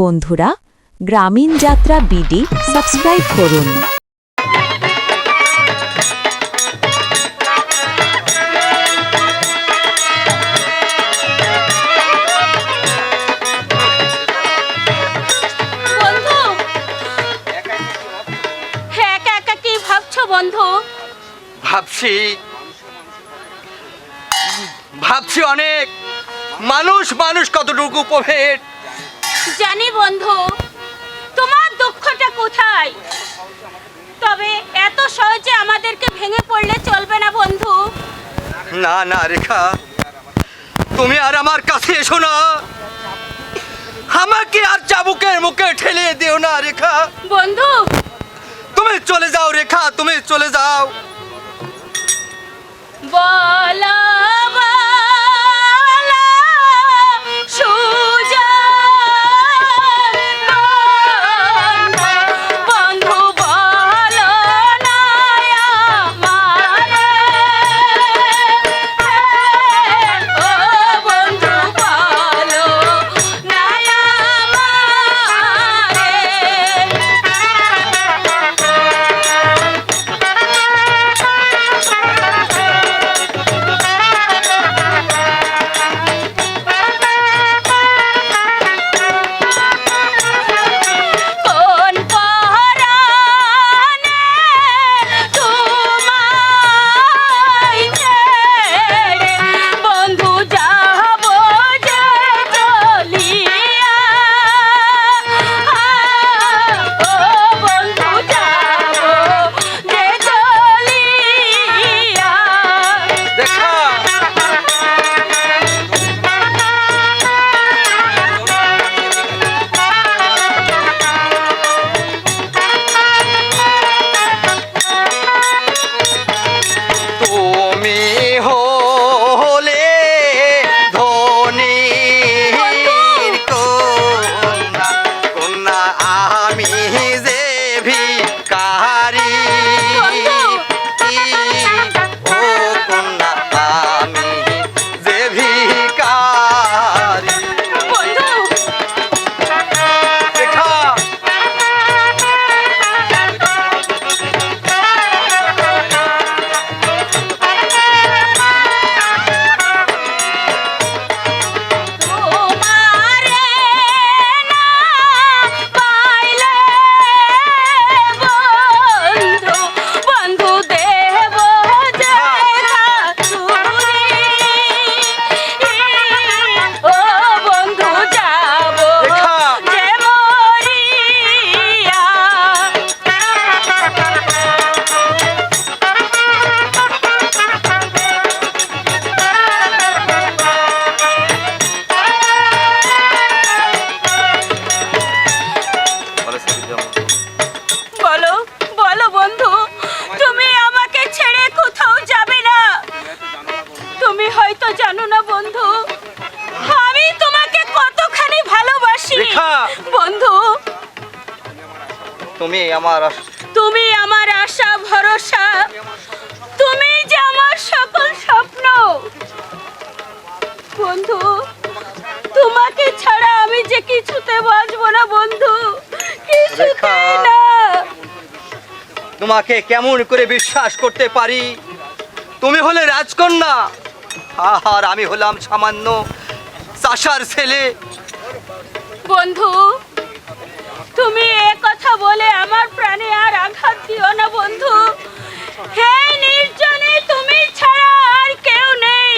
বন্ধুরা, গ্রামীণ যাত্রা বিডি সাবস্ক্রাইব করুন। বন্ধু, ভাবছি অনেক মানুষ কতটুকু উপভেদ জানি বন্ধু, তোমার দুঃখটা কোথায়। তবে এত সহজে আমাদেরকে ভেঙে পড়লে চলবে না বন্ধু। না না রেখা, তুমি আর আমার কাছে এসো না, আমাকে আর চাবুকের মুখে ঠেলে দিও না রেখা। বন্ধু তুমি চলে যাও রেখা, তুমি চলে যাও। বলা তুমি আমার আশা ভরসা, তুমি যে আমার সকল স্বপ্ন। বন্ধু, তোমাকে ছাড়া আমি যে কিছুতে বাঁচবো না বন্ধু, কিছুতে না। তোমাকে কেমন করে বিশ্বাস করতে পারি? তুমি হলে রাজকন্যা, আর আমি হলাম সামান্য চাষার ছেলে। বন্ধু, তুমি এ কথা বলে আমার প্রাণে আর আঘাত দিও না বন্ধু। হে নির্জনে, তুমি ছাড়া আর কেউ নেই।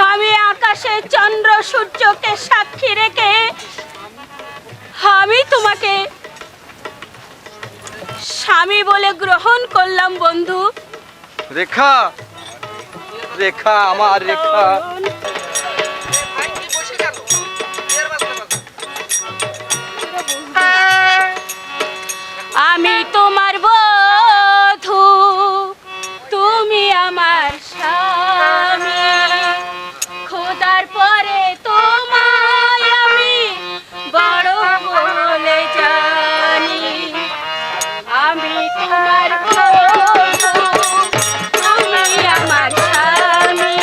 আমি আকাশে চন্দ্র সূর্যকে সাক্ষী রেখে আমি তোমাকে স্বামী বলে গ্রহণ করলাম বন্ধু। রেখা, রেখা, আমার রেখা। আমি তোমার বধূ, তুমি আমার স্বামী। খোদার পরে তোমায় আমি বড় বলে জানি। আমি তোমার বধূ, তুমি আমার স্বামী।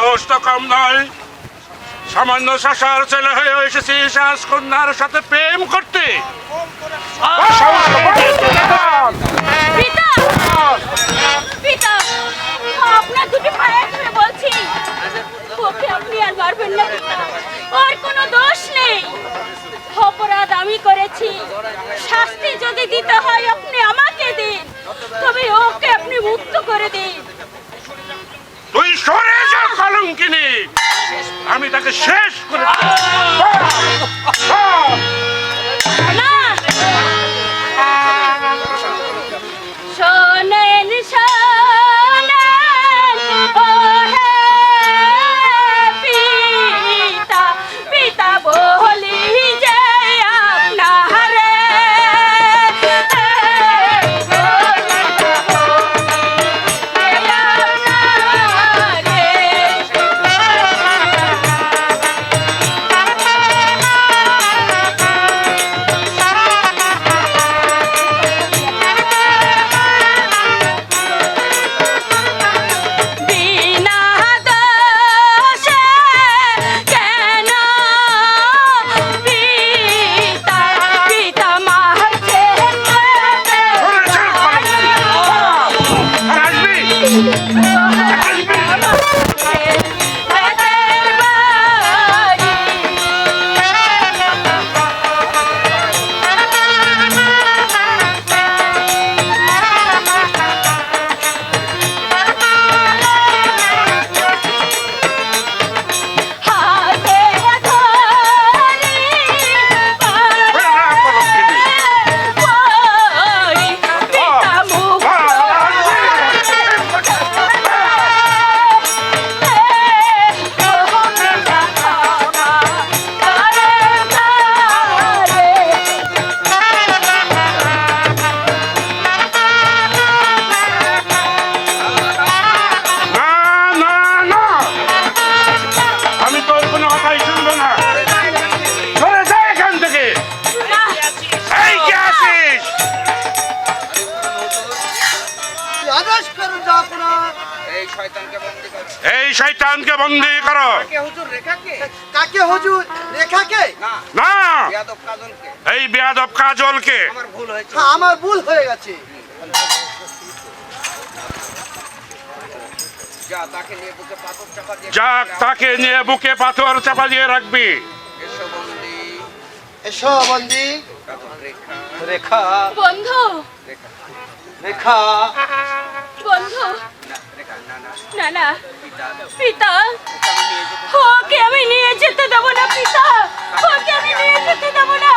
সাহস তো কম নয়। সামান্য শাসার ছেলে হয়ে এসেছিস রাজকন্যার সাথে প্রেম করতে। পিতা পিতা আপনার দুটি পায়ে ধরে বলছি ওকে আপনি আর মারবেন না পিতা। ওর কোনো দোষ নেই। অপরাধ আমি করেছি। শাস্তি যদি দিতে হয় আপনি আমাকে দিন, তবে ওকে আপনি মুক্ত করে দিন। তুই সরে যা কলঙ্কিনী, আমি তাকে শেষ করে না শোনেন শোনেন ও হে পিতা, পিতা বলি যে আপনারে বিনা দোষে কেন পিতা পিতা মারছেন হাতে ধরি পড়ি পিতা মুখ না না না, আমি তোর কোনো কথাই শুনবো না। সরে যা এখান থেকে। এই কে আছিস? আদেশ করুন আপনারা। এই শয়তানকে বন্দী করো। কাকে হুজুর? রেখাকে? না, এই বেয়াদব কাজলকে। হ্যাঁ, আমার ভুল হয়ে গেছে। যাক, তাকে নিয়ে বুকে পাথর চাপা দিয়ে রাখবি। এসো বন্দি। রেখা বন্ধু রেখা বন্ধু না না পিতা, ওকে আমি নিয়ে যেতে দেবো না পিতা, ওকে আমি নিয়ে যেতে দেবো না।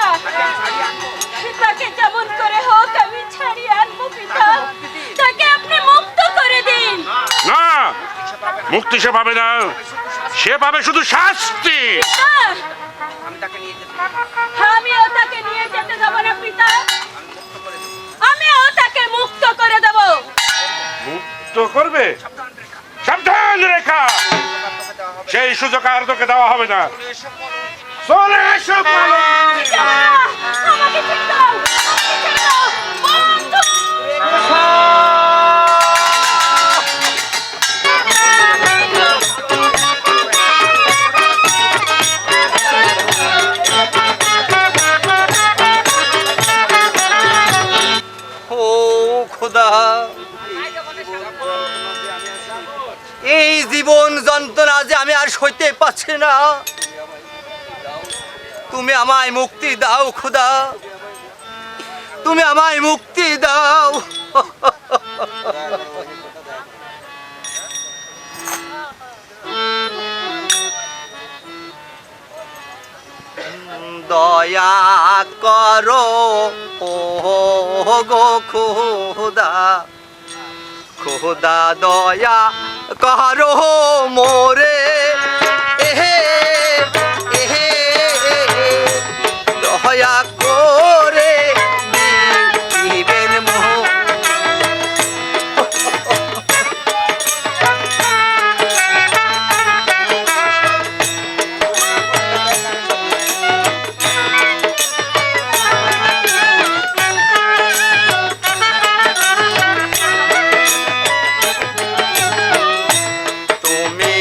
তাকে যেমন করে হোক আমি ছাড়িয়ে আনবো পিতা। তাকে আপনি মুক্ত করে দিন। না, মুক্তি সে পাবে না, সে পাবে শুধু শাস্তি। পিতা, আমিও তাকে নিয়ে যেতে দেবো না পিতা, আমিও তাকে মুক্ত করে দেবো। মুক্ত করবে? সাবধান রেখা, সেই সুযোগ আর তোকে দেওয়া হবে না। চলে এসো কলঙ্কিনী। পিতা, আমাকে ছেড়ে দাও, আমাকে ছেড়ে দাও, বন্ধু। ও খোদা, এই জীবন যন্ত্রণা যে আমি আর সইতে পারছি না। তুমি আমায় মুক্তি দাও খোদা, তুমি আমায় মুক্তি দাও। দয়া করো ও গো খোদা, খোদা দয়া করো মোরে। এহে এহে দয়া করে দিবেন মোহ। তুমি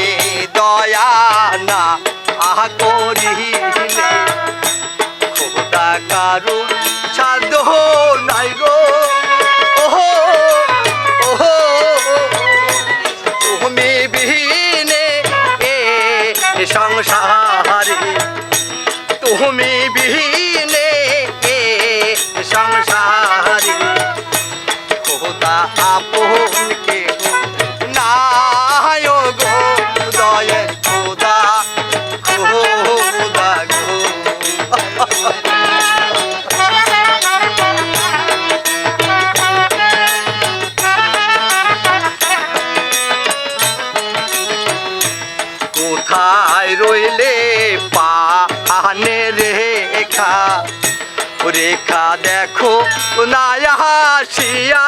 রেখা দেখো না হাসিয়া,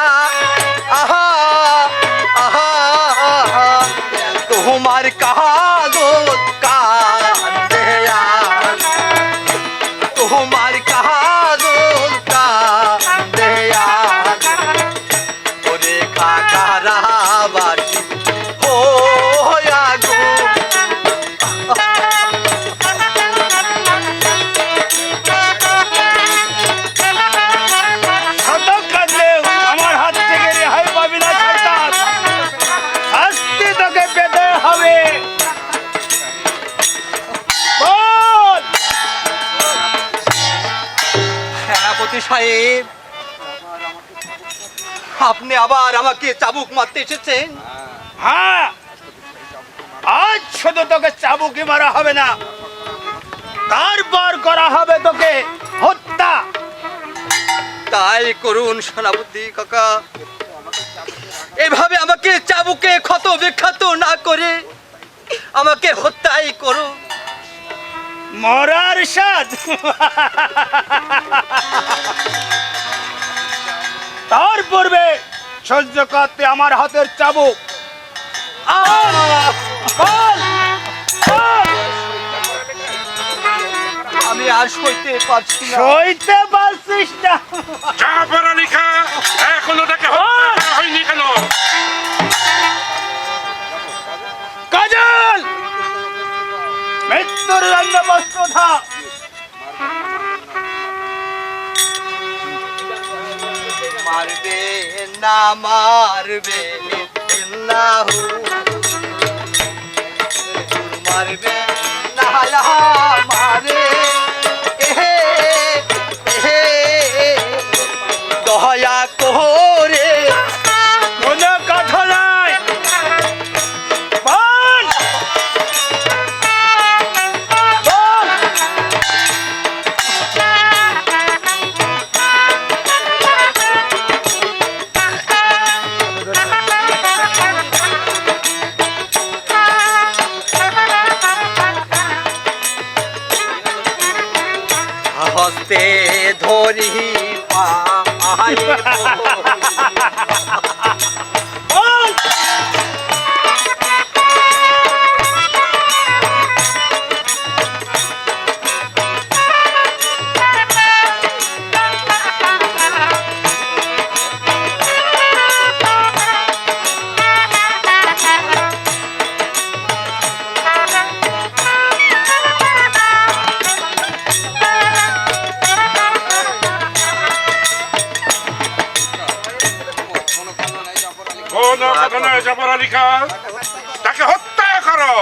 আহা আহা আহা, তোমার কাগজ কান্দে আজ, তোমার কাগজ কান্দে আজ। ও রেখা কারাবাসী হইয়া গো, শত কাঁদলেও আমার হাত থেকে রেহাই পাবি না শয়তান, শাস্তি তোকে পেতে হবে। বল। সেনাপতি সাহেব, আপনি আবার আমাকে চাবুক মারতে এসেছেন? হ্যাঁ, আজ শুধু তোকে চাবুকি মারা হবে না, তারপর করা হবে তোকে হত্যা। তাই করুন সেনাপতি কাকা, এভাবে আমাকে চাবুকে ক্ষত বিক্ষত না করে আমাকে হত্যাই করুন। মরার সাথ তার পূর্বে সহ্য করতে আমার হাতের চাবুক। বল, বল। আমি আর সইতে পারছি না। সইতে পারছিস না? জাফর আলী খাঁ এখনো তাকে হত্যা করা হয়নি কেন? কাজল, মৃত্যুর জন্য প্রস্তুত হ। মারবে না মারবে না মারবে না মারে এহে এহে, দয়া করে কোনো কথা নাই। বল, বল। হস্তে ধরি পাইব, বল। কোনো কথা নয় জাফর আলী খাঁ, তাকে হত্যা করো।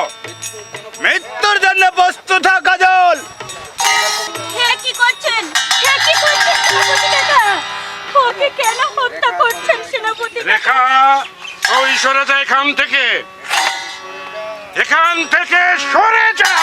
মৃত্যুর জন্য প্রস্তুত হ কাজল। হে কি করছেন? হে কি করছেন সেনাপতি কাকা? ওকে কেন হত্যা করছেন সেনাপতি কাকা? রেখা, ওই সরে যা এখান থেকে, এখান থেকে সরে যা।